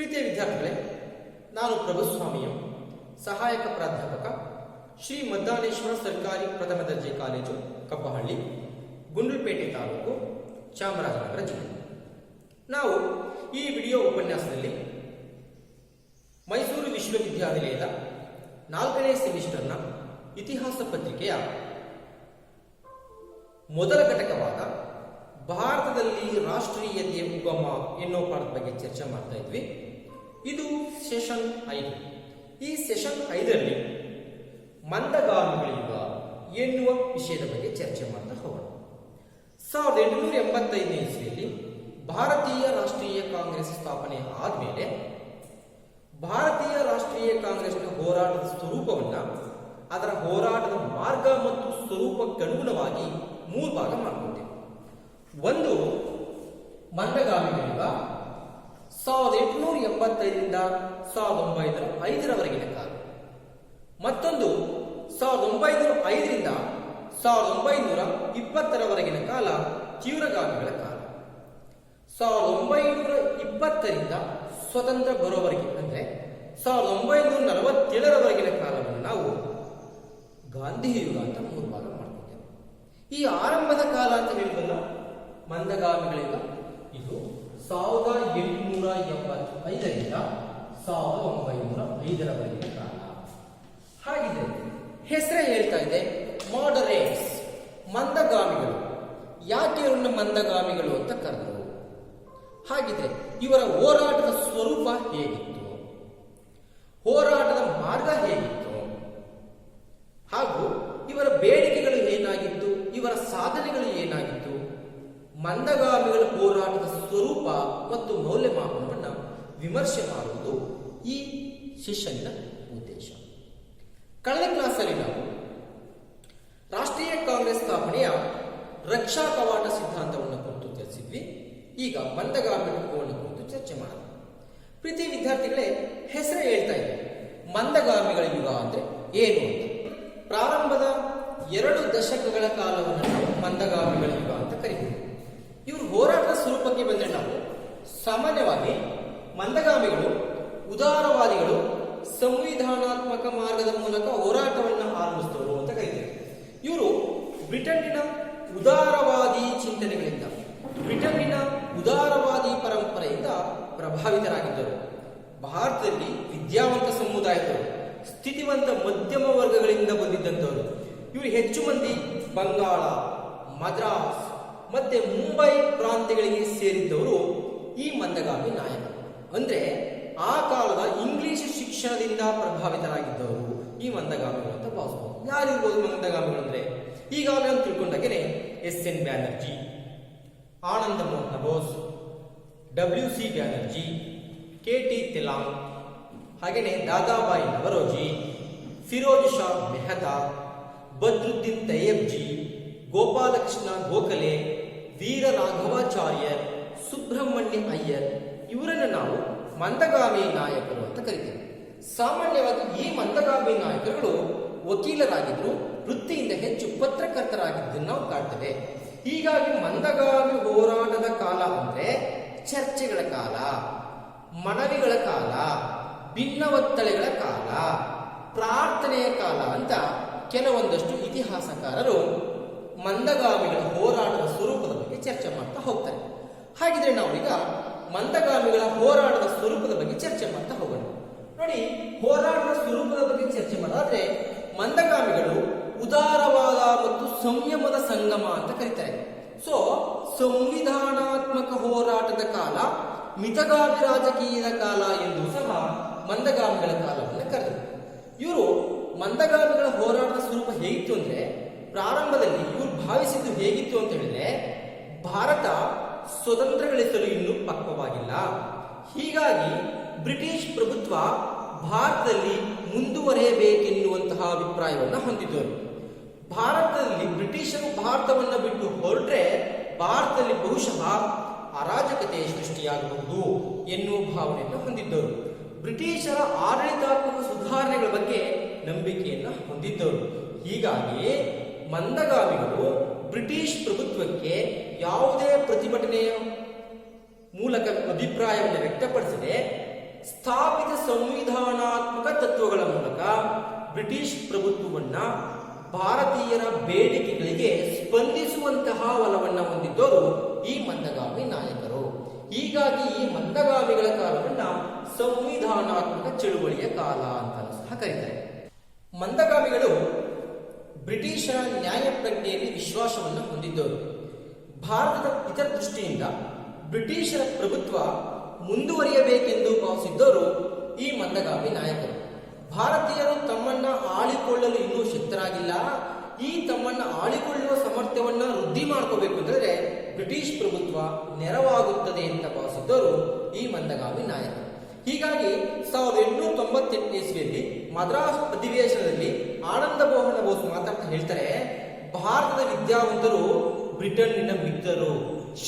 ಪ್ರೀತಿಯ ವಿದ್ಯಾರ್ಥಿಗಳೇ, ನಾನು ಪ್ರಭುಸ್ವಾಮಿಯು, ಸಹಾಯಕ ಪ್ರಾಧ್ಯಾಪಕ, ಶ್ರೀ ಮದ್ದಾನೇಶ್ವರ ಸರ್ಕಾರಿ ಪ್ರಥಮ ದರ್ಜೆ ಕಾಲೇಜು, ಕಪ್ಪಹಳ್ಳಿ, ಗುಂಡ್ಲುಪೇಟೆ ತಾಲೂಕು, ಚಾಮರಾಜನಗರ ಜಿಲ್ಲೆ. ನಾವು ಈ ವಿಡಿಯೋ ಉಪನ್ಯಾಸದಲ್ಲಿ ಮೈಸೂರು ವಿಶ್ವವಿದ್ಯಾನಿಲಯದ 4ನೇ ಸೆಮಿಸ್ಟರ್ನ ಇತಿಹಾಸ ಪತ್ರಿಕೆಯ ಮೊದಲ ಘಟಕವಾದ ಭಾರತದಲ್ಲಿ ರಾಷ್ಟ್ರೀಯತೆಯ ಉಗಮ ಎನ್ನುವ ಪಾಠದ ಬಗ್ಗೆ ಚರ್ಚೆ ಮಾಡ್ತಾ ಇದ್ವಿ. ಇದು ಸೆಷನ್ 5. ಈ ಸೆಷನ್ 5ರಲ್ಲಿ ಮಂದಗಾಮಿಗಳ ಯುಗ ಎನ್ನುವ ವಿಷಯದ ಬಗ್ಗೆ ಚರ್ಚೆ ಮಾಡ್ತಾ ಹೋಗೋಣ. 1885ನೇ ಇಸ್ವಿಯಲ್ಲಿ ಭಾರತೀಯ ರಾಷ್ಟ್ರೀಯ ಕಾಂಗ್ರೆಸ್ ಸ್ಥಾಪನೆ ಆದ್ಮೇಲೆ ಭಾರತೀಯ ರಾಷ್ಟ್ರೀಯ ಕಾಂಗ್ರೆಸ್ನ ಹೋರಾಟದ ಸ್ವರೂಪವನ್ನ, ಅದರ ಹೋರಾಟದ ಮಾರ್ಗ ಮತ್ತು ಸ್ವರೂಪಕ್ಕನುಗುಣವಾಗಿ 3 ಭಾಗ ಮಾಡಿಕೊಳ್ತೇವೆ. ಒಂದು ಮಂದಗಾಮಿಗಳ ಯುಗ 1885ರಿಂದ 1905ರವರೆಗಿನ ಕಾಲ. ಮತ್ತೊಂದು 1905ರಿಂದ 1920ರವರೆಗಿನ ಕಾಲ ತೀವ್ರಗಾಮಿಗಳ ಕಾಲ. 1920ರಿಂದ ಸ್ವತಂತ್ರ ಬರೋವರೆಗೆ ಅಂದ್ರೆ 1947ರವರೆಗಿನ ಕಾಲವನ್ನು ನಾವು ಗಾಂಧಿ ಯುಗ ಅಂತ 3 ಭಾಗ ಮಾಡ್ತಿದ್ದೇವೆ. ಈ ಆರಂಭದ ಕಾಲ ಅಂತ ಹೇಳಿದ್ವಲ್ಲ ಮಂದಗಾಮಿಗಳ ಯುಗ, ಇದು 1875ರಿಂದ 1905ರವರೆಗಿನ ಕಾಲ. ಹಾಗಿದೆ ಹೆಸರೇ ಹೇಳ್ತಾ ಇದೆ, ಮಾಡರೇಟ್ಸ್, ಮಂದಗಾಮಿಗಳು. ಯಾಕೆ ಇವರನ್ನ ಮಂದಗಾಮಿಗಳು ಅಂತ ಕರೆದರು? ಹಾಗಿದ್ರೆ ಇವರ ಹೋರಾಟದ ಸ್ವರೂಪ ಹೇಗಿತ್ತು, ಹೋರಾಟದ ಮಾರ್ಗ ಹೇಗಿತ್ತು, ಹಾಗೂ ಇವರ ಬೇಡಿಕೆಗಳು ಏನಾಗಿತ್ತು, ಇವರ ಸಾಧನೆಗಳು ಏನಾಗಿತ್ತು, ಮಂದಗಾಮಿಗಳ ಹೋರಾಟದ ಸ್ವರೂಪ ಮತ್ತು ಮೌಲ್ಯಮಾಪನವನ್ನು ವಿಮರ್ಶೆ ಮಾಡುವುದು ಈ ಸೆಷನ್ನ ಉದ್ದೇಶ. ಕಳೆದ ಕ್ಲಾಸಲ್ಲಿ ನಾವು ರಾಷ್ಟ್ರೀಯ ಕಾಂಗ್ರೆಸ್ ಸ್ಥಾಪನೆಯ ರಕ್ಷಾ ಕವಾಟ ಸಿದ್ಧಾಂತವನ್ನು ಕುರಿತು ಚರ್ಚಿಸಿದ್ವಿ. ಈಗ ಮಂದಗಾಮಿಗಳ ಯುಗವನ್ನು ಕುರಿತು ಚರ್ಚೆ ಮಾಡೋಣ. ಪ್ರೀತಿ ವಿದ್ಯಾರ್ಥಿಗಳೇ, ಹೆಸರೇ ಹೇಳ್ತಾ ಇದೆ ಮಂದಗಾಮಿಗಳ ಯುಗ ಅಂದ್ರೆ ಏನು ಅಂತ. ಪ್ರಾರಂಭದ 2 ದಶಕಗಳ ಕಾಲವನ್ನು ನಾವು ಮಂದಗಾಮಿಗಳ ಯುಗ ಅಂತ ಕರೀತೀವಿ. ಇವರು ಹೋರಾಟದ ಸ್ವರೂಪಕ್ಕೆ ಬಂದರೆ ನಾವು ಸಾಮಾನ್ಯವಾಗಿ ಮಂದಗಾಮಿಗಳು ಉದಾರವಾದಿಗಳು, ಸಂವಿಧಾನಾತ್ಮಕ ಮಾರ್ಗದ ಮೂಲಕ ಹೋರಾಟವನ್ನು ಆರಂಭಿಸಿದವರು ಅಂತ ಕರೀತೇವೆ. ಇವರು ಬ್ರಿಟನ್ನಿನ ಉದಾರವಾದಿ ಚಿಂತನೆಗಳಿಂದ, ಬ್ರಿಟನ್ನಿನ ಉದಾರವಾದಿ ಪರಂಪರೆಯಿಂದ ಪ್ರಭಾವಿತರಾಗಿದ್ದರು. ಭಾರತದಲ್ಲಿ ವಿದ್ಯಾವಂತ ಸಮುದಾಯದವರು, ಸ್ಥಿತಿವಂತ ಮಧ್ಯಮ ವರ್ಗಗಳಿಂದ ಬಂದಿದ್ದಂಥವರು. ಇವರು ಹೆಚ್ಚು ಮಂದಿ ಬಂಗಾಳ, ಮದ್ರಾಸ್ ಮತ್ತೆ ಮುಂಬೈ ಪ್ರಾಂತ್ಯಗಳಿಗೆ ಸೇರಿದ್ದವರು ಈ ಮಂದಗಾಮಿ ನಾಯಕರು. ಅಂದ್ರೆ ಆ ಕಾಲದ ಇಂಗ್ಲಿಷ್ ಶಿಕ್ಷಣದಿಂದ ಪ್ರಭಾವಿತರಾಗಿದ್ದವರು ಈ ಮಂದಗಾಮಿಗಳು ಅಂತ ಭಾವಿಸಬಹುದು. ಯಾರಿರ್ಬೋದು ಮಂದಗಾಮಿಗಳು ಅಂದ್ರೆ? ಈಗಾಗಲೇ ನಾವು ತಿಳ್ಕೊಂಡಾಗೇನೆ SN ಬ್ಯಾನರ್ಜಿ, ಆನಂದ ಮೋಹನ ಬೋಸ್, WC ಬ್ಯಾನರ್ಜಿ, KT ತೆಲಾಂಗ್, ಹಾಗೇನೆ ದಾದಾಬಾಯಿ ನವರೋಜಿ, ಫಿರೋಜ್ ಶಾ ಮೆಹತಾ, ಬದ್ರುದ್ದೀನ್ ತಯ್ಯಬ್ಜಿ, ಗೋಪಾಲಕೃಷ್ಣ ಗೋಖಲೆ, ವೀರ ರಾಘವಾಚಾರ್ಯ, ಸುಬ್ರಹ್ಮಣ್ಯ ಅಯ್ಯರ್, ಇವರನ್ನು ನಾವು ಮಂದಗಾಮಿ ನಾಯಕರು ಅಂತ ಕರಿತೇವೆ. ಸಾಮಾನ್ಯವಾಗಿ ಈ ಮಂದಗಾಮಿ ನಾಯಕರುಗಳು ವಕೀಲರಾಗಿದ್ರು, ವೃತ್ತಿಯಿಂದ ಹೆಚ್ಚು ಪತ್ರಕರ್ತರಾಗಿದ್ದನ್ನು ನಾವು ಕಾಣ್ತೇವೆ. ಹೀಗಾಗಿ ಮಂದಗಾಮಿ ಹೋರಾಟದ ಕಾಲ ಅಂದ್ರೆ ಚರ್ಚೆಗಳ ಕಾಲ, ಮನವಿಗಳ ಕಾಲ, ಭಿನ್ನವತ್ತಳೆಗಳ ಕಾಲ, ಪ್ರಾರ್ಥನೆಯ ಕಾಲ ಅಂತ ಕೆಲವೊಂದಷ್ಟು ಇತಿಹಾಸಕಾರರು ಮಂದಗಾಮಿಗಳ ಹೋರಾಟದ ಸ್ವರೂಪದ ಬಗ್ಗೆ ಚರ್ಚೆ ಮಾಡ್ತಾ ಹೋಗ್ತಾರೆ. ಹಾಗಿದ್ರೆ ನಾವೀಗ ಮಂದಗಾಮಿಗಳ ಹೋರಾಟದ ಸ್ವರೂಪದ ಬಗ್ಗೆ ಚರ್ಚೆ ಮಾಡ್ತಾ ಹೋಗೋಣ. ನೋಡಿ, ಹೋರಾಟದ ಸ್ವರೂಪದ ಬಗ್ಗೆ ಚರ್ಚೆ ಮಾಡೋದಾದ್ರೆ ಮಂದಗಾಮಿಗಳು ಉದಾರವಾದ ಮತ್ತು ಸಂಯಮದ ಸಂಗಮ ಅಂತ ಕರೀತಾರೆ. ಸೊ ಸಂವಿಧಾನಾತ್ಮಕ ಹೋರಾಟದ ಕಾಲ, ಮಿತಗಾಮಿ ರಾಜಕೀಯದ ಕಾಲ ಎಂದು ಸಹ ಮಂದಗಾಮಿಗಳ ಕಾಲವನ್ನು ಕರೆದರು. ಇವರು ಮಂದಗಾಮಿಗಳ ಹೋರಾಟದ ಸ್ವರೂಪ ಹೇಗಿತ್ತು ಅಂದ್ರೆ, ಪ್ರಾರಂಭದಲ್ಲಿ ಇವರು ಭಾವಿಸಿದ್ದು ಹೇಗಿತ್ತು ಅಂತ ಹೇಳಿದ್ರೆ, ಭಾರತ ಸ್ವತಂತ್ರ ಗಳಿಸಲು ಇನ್ನೂ ಪಕ್ವವಾಗಿಲ್ಲ, ಹೀಗಾಗಿ ಬ್ರಿಟಿಷ್ ಪ್ರಭುತ್ವ ಭಾರತದಲ್ಲಿ ಮುಂದುವರಿಯಬೇಕೆನ್ನುವಂತಹ ಅಭಿಪ್ರಾಯವನ್ನು ಹೊಂದಿದ್ದರು. ಭಾರತದಲ್ಲಿ ಬ್ರಿಟಿಷರು ಭಾರತವನ್ನು ಬಿಟ್ಟು ಹೊರಟ್ರೆ ಭಾರತದಲ್ಲಿ ಬಹುಶಃ ಅರಾಜಕತೆ ಸೃಷ್ಟಿಯಾಗಬಹುದು ಎನ್ನುವ ಭಾವನೆಯನ್ನು ಹೊಂದಿದ್ದರು. ಬ್ರಿಟಿಷರ ಆಡಳಿತಾತ್ಮಕ ಸುಧಾರಣೆಗಳ ಬಗ್ಗೆ ನಂಬಿಕೆಯನ್ನು ಹೊಂದಿದ್ದರು. ಹೀಗಾಗಿ ಮಂದಗಾಮಿಗಳು ಬ್ರಿಟಿಷ್ ಪ್ರಭುತ್ವಕ್ಕೆ ಯಾವುದೇ ಪ್ರತಿಭಟನೆಯ ಮೂಲಕ ಅಭಿಪ್ರಾಯವನ್ನು ವ್ಯಕ್ತಪಡಿಸದೆ ಸ್ಥಾಪಿತ ಸಂವಿಧಾನಾತ್ಮಕ ತತ್ವಗಳ ಮೂಲಕ ಬ್ರಿಟಿಷ್ ಪ್ರಭುತ್ವವನ್ನ ಭಾರತೀಯರ ಬೇಡಿಕೆಗಳಿಗೆ ಸ್ಪಂದಿಸುವಂತಹ ಒಲವನ್ನ ಹೊಂದಿದ್ದವರು ಈ ಮಂದಗಾಮಿ ನಾಯಕರು. ಹೀಗಾಗಿ ಈ ಮಂದಗಾಮಿಗಳ ಕಾಲವನ್ನ ಸಂವಿಧಾನಾತ್ಮಕ ಚಳುವಳಿಯ ಕಾಲ ಅಂತ ಸಹ ಕರೀತಾರೆ. ಮಂದಗಾಮಿಗಳು ಬ್ರಿಟಿಷರ ನ್ಯಾಯ ಪ್ರಜ್ಞೆಯಲ್ಲಿ ವಿಶ್ವಾಸವನ್ನು ಹೊಂದಿದ್ದವರು. ಭಾರತದ ಹಿತದೃಷ್ಟಿಯಿಂದ ಬ್ರಿಟಿಷರ ಪ್ರಭುತ್ವ ಮುಂದುವರಿಯಬೇಕೆಂದು ಭಾವಿಸಿದ್ದವರು ಈ ಮಂದಗಾಮಿ ನಾಯಕರು. ಭಾರತೀಯರು ತಮ್ಮನ್ನ ಆಳಿಕೊಳ್ಳಲು ಇನ್ನೂ ಶಕ್ತರಾಗಿಲ್ಲ, ಈ ತಮ್ಮನ್ನ ಆಳಿಕೊಳ್ಳುವ ಸಾಮರ್ಥ್ಯವನ್ನ ವೃದ್ಧಿ ಮಾಡ್ಕೋಬೇಕು ಅಂತಂದ್ರೆ ಬ್ರಿಟಿಷ್ ಪ್ರಭುತ್ವ ನೆರವಾಗುತ್ತದೆ ಅಂತ ಭಾವಿಸಿದ್ದವರು ಈ ಮಂದಗಾಮಿ ನಾಯಕರು. ಹೀಗಾಗಿ 1898 ಇಸ್ವಿಯಲ್ಲಿ ಮದ್ರಾಸ್ ಅಧಿವೇಶನದಲ್ಲಿ ಆನಂದ ಮೋಹನ ಬೋಸ್ ಮಾತಾಡ್ತಾ ಹೇಳ್ತಾರೆ, ಭಾರತದ ವಿದ್ಯಾವಂತರು ಬ್ರಿಟನ್ನಿನ ಮಿತ್ರರು,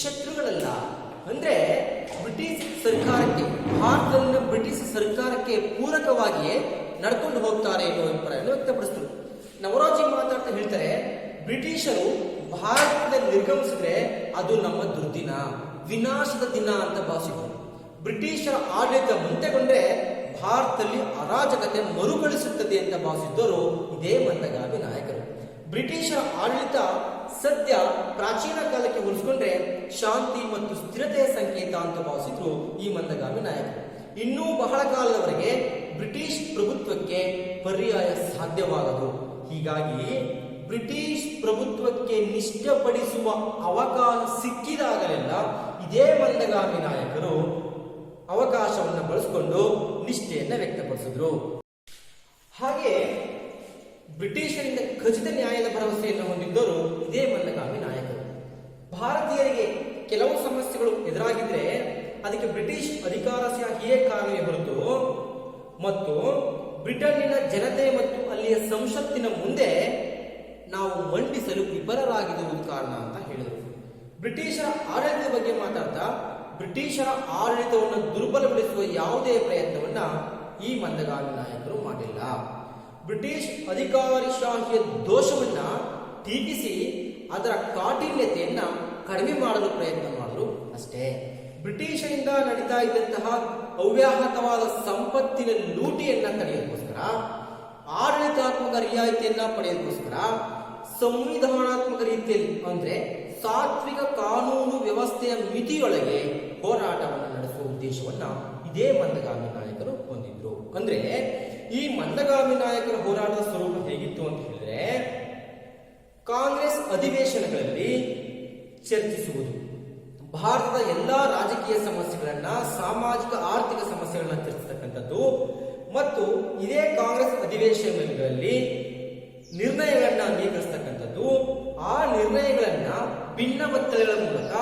ಶತ್ರುಗಳಲ್ಲ. ಅಂದ್ರೆ ಬ್ರಿಟಿಷ್ ಸರ್ಕಾರಕ್ಕೆ, ಭಾರತದಲ್ಲಿನ ಬ್ರಿಟಿಷ್ ಸರ್ಕಾರಕ್ಕೆ ಪೂರಕವಾಗಿಯೇ ನಡ್ಕೊಂಡು ಹೋಗ್ತಾರೆ ಎನ್ನುವ ಅಭಿಪ್ರಾಯವನ್ನು ವ್ಯಕ್ತಪಡಿಸಿದರು. ನವರೋಜಿ ಮಾತಾಡ್ತಾ ಹೇಳ್ತಾರೆ, ಬ್ರಿಟಿಷರು ಭಾರತದಲ್ಲಿ ನಿರ್ಗಮಿಸಿದ್ರೆ ಅದು ನಮ್ಮ ದುರ್ದಿನ, ವಿನಾಶದ ದಿನ ಅಂತ ಭಾವಿಸಿದರು. ಬ್ರಿಟಿಷರ ಆಡಳಿತ ಮುಂತೆಗೊಂಡ್ರೆ ಭಾರತದಲ್ಲಿ ಅರಾಜಕತೆ ಮರುಕಳಿಸುತ್ತದೆ ಅಂತ ಭಾವಿಸಿದ್ದವರು ಇದೇ ಮಂದಗಾಮಿ ನಾಯಕರು. ಬ್ರಿಟಿಷರ ಆಡಳಿತ ಸದ್ಯ ಪ್ರಾಚೀನ ಕಾಲಕ್ಕೆ ಹೋಲಿಸಿಕೊಂಡ್ರೆ ಶಾಂತಿ ಮತ್ತು ಸ್ಥಿರತೆಯ ಸಂಕೇತ ಅಂತ ಭಾವಿಸಿದ್ರು ಈ ಮಂದಗಾಮಿ ನಾಯಕರು. ಇನ್ನೂ ಬಹಳ ಕಾಲದವರೆಗೆ ಬ್ರಿಟಿಷ್ ಪ್ರಭುತ್ವಕ್ಕೆ ಪರ್ಯಾಯ ಸಾಧ್ಯವಾಗದು. ಹೀಗಾಗಿ ಬ್ರಿಟಿಷ್ ಪ್ರಭುತ್ವಕ್ಕೆ ನಿಷ್ಠಪಡಿಸುವ ಅವಕಾಶ ಸಿಕ್ಕಿದಾಗಲೆಲ್ಲ ಇದೇ ಮಂದಗಾಮಿ ನಾಯಕರು ಅವಕಾಶವನ್ನು ಬಳಸಿಕೊಂಡು ನಿಷ್ಠೆಯನ್ನು ವ್ಯಕ್ತಪಡಿಸಿದ್ರು. ಹಾಗೆ ಬ್ರಿಟಿಷರಿಂದ ಖಚಿತ ನ್ಯಾಯದ ಭರವಸೆಯನ್ನು ಹೊಂದಿದ್ದವರು ಇದೇ ಮಂದಗಾಮಿ ನಾಯಕರು. ಭಾರತೀಯರಿಗೆ ಕೆಲವು ಸಮಸ್ಯೆಗಳು ಎದುರಾಗಿದ್ರೆ ಅದಕ್ಕೆ ಬ್ರಿಟಿಷ್ ಅಧಿಕಾರಶಾಹಿಯೇ ಕಾರಣವೇ ಹೊರತು ಮತ್ತು ಬ್ರಿಟನ್ನಿನ ಜನತೆ ಮತ್ತು ಅಲ್ಲಿಯ ಸಂಸತ್ತಿನ ಮುಂದೆ ನಾವು ಮಂಡಿಸಲು ವಿಫಲರಾಗಿರುವುದು ಕಾರಣ ಅಂತ ಹೇಳಿದರು. ಬ್ರಿಟಿಷರ ಆಡಳಿತದ ಬಗ್ಗೆ ಮಾತಾಡ್ತಾ ಬ್ರಿಟಿಷರ ಆಡಳಿತವನ್ನು ದುರ್ಬಲಗೊಳಿಸುವ ಯಾವುದೇ ಪ್ರಯತ್ನವನ್ನ ಈ ಮಂದಗಾಮಿ ನಾಯಕರು ಮಾಡಿಲ್ಲ. ಬ್ರಿಟಿಷ್ ಅಧಿಕಾರಶಾಹಿಯ ದೋಷವನ್ನ ಟೀಕಿಸಿ ಅದರ ಕಾಠಿಣ್ಯತೆಯನ್ನ ಕಡಿಮೆ ಮಾಡಲು ಪ್ರಯತ್ನ ಮಾಡಿದ್ರು ಅಷ್ಟೇ. ಬ್ರಿಟಿಷರಿಂದ ನಡೀತಾ ಇದ್ದಂತಹ ಅವ್ಯಾಹತವಾದ ಸಂಪತ್ತಿನ ಲೂಟಿಯನ್ನ ತಡೆಯೋದಕ್ಕೋಸ್ಕರ, ಆಡಳಿತಾತ್ಮಕ ರಿಯಾಯಿತಿಯನ್ನ ಪಡೆಯೋದಕ್ಕೋಸ್ಕರ ಸಂವಿಧಾನಾತ್ಮಕ ರೀತಿಯಲ್ಲಿ ಅಂದ್ರೆ ಸಾತ್ವಿಕ ಕಾನೂನು ವ್ಯವಸ್ಥೆಯ ಮಿತಿಯೊಳಗೆ ಹೋರಾಟವನ್ನು ನಡೆಸುವ ಉದ್ದೇಶವನ್ನ ಇದೇ ಮಂದಗಾಮಿ ನಾಯಕರು ಹೊಂದಿದ್ರು. ಅಂದ್ರೆ ಈ ಮಂದಗಾಮಿ ನಾಯಕರ ಹೋರಾಟದ ಸ್ವರೂಪ ಹೇಗಿತ್ತು ಅಂತ ಹೇಳಿದ್ರೆ, ಕಾಂಗ್ರೆಸ್ ಅಧಿವೇಶನಗಳಲ್ಲಿ ಚರ್ಚಿಸುವುದು, ಭಾರತದ ಎಲ್ಲಾ ರಾಜಕೀಯ ಸಮಸ್ಯೆಗಳನ್ನ, ಸಾಮಾಜಿಕ ಆರ್ಥಿಕ ಸಮಸ್ಯೆಗಳನ್ನ ಚರ್ಚಿಸತಕ್ಕಂಥದ್ದು ಮತ್ತು ಇದೇ ಕಾಂಗ್ರೆಸ್ ಅಧಿವೇಶನಗಳಲ್ಲಿ ನಿರ್ಣಯಗಳನ್ನ ಅಂಗೀಕರಿಸತಕ್ಕಂಥದ್ದು. ಆ ನಿರ್ಣಯಗಳನ್ನ ಭಿನ್ನಮತಗಳ ಮೂಲಕ